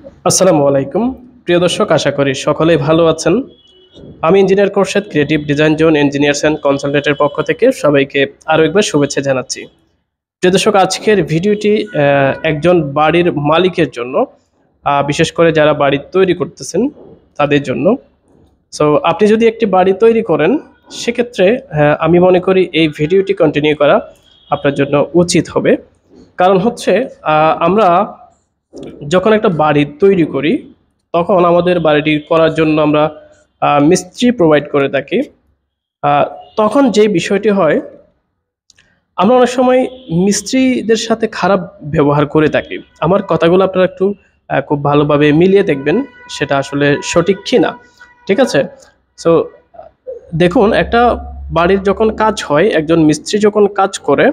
আসসালামু আলাইকুম প্রিয় দর্শক, আশা করি সকলেই ভালো আছেন। আমি engineer Khorshed, creative design zone engineers and কনসালটেন্টের পক্ষ থেকে সবাইকে আরও একবার শুভেচ্ছা জানাচ্ছি। প্রিয় দর্শক, আজকের ভিডিওটি একজন বাড়ির মালিকের জন্য, বিশেষ করে যারা বাড়ি তৈরি করতেছেন তাদের জন্য। সো আপনি যদি একটি বাড়ি তৈরি করেন, সেক্ষেত্রে আমি মনে করি এই ভিডিওটি কন্টিনিউ করা আপনার জন্য উচিত হবে। কারণ হচ্ছে আমরা যখন একটা বাড়ি তৈরি করি, তখন আমাদের বাড়িটি করার জন্য আমরা মিস্ত্রি প্রোভাইড করে থাকি। তখন যে বিষয়টি হয়, আমরা অনেক সময় মিস্ত্রিদের সাথে খারাপ ব্যবহার করে থাকি। আমার কথাগুলো আপনারা একটু খুব ভালোভাবে মিলিয়ে দেখবেন সেটা আসলে সঠিক কি না। ঠিক আছে? সো দেখুন, একটা বাড়ির যখন কাজ হয়, একজন মিস্ত্রি যখন কাজ করে,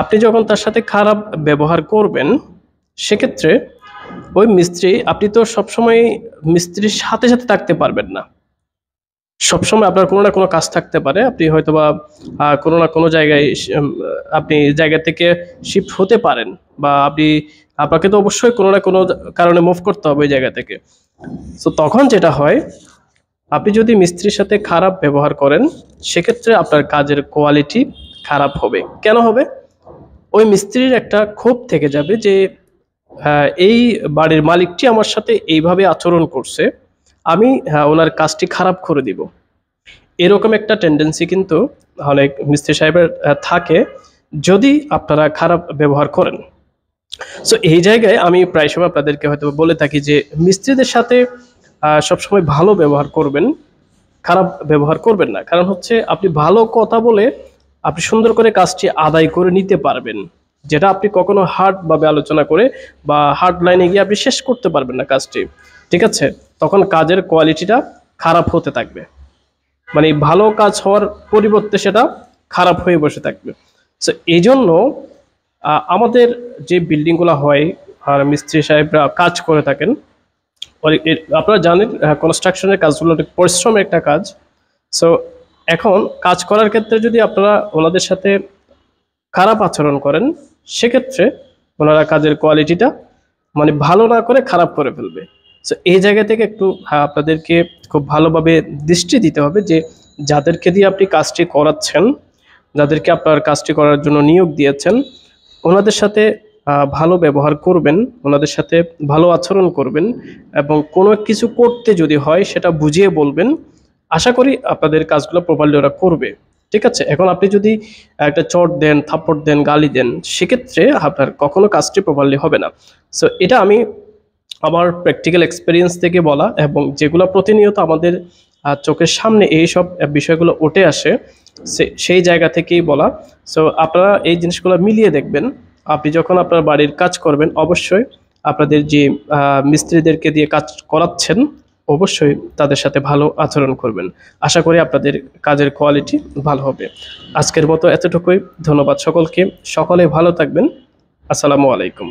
আপনি যখন তার সাথে খারাপ ব্যবহার করবেন, সেক্ষেত্রে ওই মিস্ত্রি, আপনি তো সবসময় মিস্ত্রির সাথে সাথে থাকতে পারবেন না। সবসময় আপনার কোনো না কোনো কাজ থাকতে পারে। আপনি হয়তোবা কোনো না কোনো জায়গায় আপনি জায়গা থেকে শিফট হতে পারেন, বা আপনাকে তো অবশ্যই কোনো না কোনো কারণে মুভ করতে হবে ওই জায়গা থেকে। তো তখন যেটা হয়, আপনি যদি মিস্ত্রির সাথে খারাপ ব্যবহার করেন, সেক্ষেত্রে আপনার কাজের কোয়ালিটি খারাপ হবে। কেন হবে? ওই মিস্ত্রির একটা ক্ষোভ থেকে যাবে যে এই বাড়ির মালিকটি আমার সাথে এইভাবে আচরণ করছে, আমি ওনার কাজটি খারাপ করে দিব। এরকম একটা টেন্ডেন্সি কিন্তু অনেক মিস্ত্রি সাহেবের থাকে, যদি আপনারা খারাপ ব্যবহার করেন। সো এই জায়গায় আমি প্রায় সময় আপনাদেরকে হয়তো বলে থাকি যে মিস্ত্রিদের সাথে সবসময় ভালো ব্যবহার করবেন, খারাপ ব্যবহার করবেন না। কারণ হচ্ছে আপনি ভালো কথা বলে আপনি সুন্দর করে কাজটি আদায় করে নিতে পারবেন, যেটা আপনি কখনো হার্ড ভাবে আলোচনা করে বা হার্ড লাইনে গিয়ে আপনি শেষ করতে পারবেন না কাজটি। ঠিক আছে? তখন কাজের কোয়ালিটিটা খারাপ হতে থাকবে, মানে ভালো কাজ হওয়ার পরিবর্তে সেটা খারাপ হয়ে বসে থাকবে। সো এই জন্য আমাদের যে বিল্ডিংগুলো হয় আর মিস্ত্রি সাহেবরা কাজ করে থাকেন, আপনারা জানেন কনস্ট্রাকশনের কাজগুলো অনেক পরিশ্রমের একটা কাজ। সো এখন কাজ করার ক্ষেত্রে যদি আপনারা ওনাদের সাথে খারাপ আচরণ করেন, সেক্ষেত্রে ওনারা কাজের কোয়ালিটিটা মানে ভালো না করে খারাপ করে ফেলবে। সো এই জায়গা থেকে একটু আপনাদেরকে খুব ভালোভাবে দৃষ্টি দিতে হবে যে যাদেরকে দিয়ে আপনি কাজটি করাচ্ছেন, যাদেরকে আপনার কাজটি করার জন্য নিয়োগ দিয়েছেন, ওনাদের সাথে ভালো ব্যবহার করবেন, ওনাদের সাথে ভালো আচরণ করবেন, এবং কোনো কিছু করতে যদি হয় সেটা বুঝিয়ে বলবেন। আশা করি আপনাদের কাজগুলো প্রপারলি ওরা করবে। ঠিক আছে? এখন আপনি যদি একটা চট দেন, থাপ্পড় দেন, গালি দেন, সেক্ষেত্রে আপনার কখনো কাজটি প্রপারলি হবে না। সো এটা আমি আমার প্র্যাকটিক্যাল এক্সপিরিয়েন্স থেকে বলা, এবং যেগুলো প্রতিনিয়ত আমাদের চোখের সামনে এই সব বিষয়গুলো উঠে আসে, সেই জায়গা থেকেই বলা। সো আপনারা এই জিনিসগুলো মিলিয়ে দেখবেন। আপনি যখন আপনার বাড়ির কাজ করবেন, অবশ্যই আপনাদের যে মিস্ত্রিদেরকে দিয়ে কাজ করাচ্ছেন, অবশ্যই তাদের সাথে ভালো আচরণ করবেন। আশা করি আপনাদের কাজের কোয়ালিটি ভালো হবে। আজকের মতো এতটুকুই। ধন্যবাদ সকলকে। সকলে ভালো থাকবেন। আসসালামু আলাইকুম।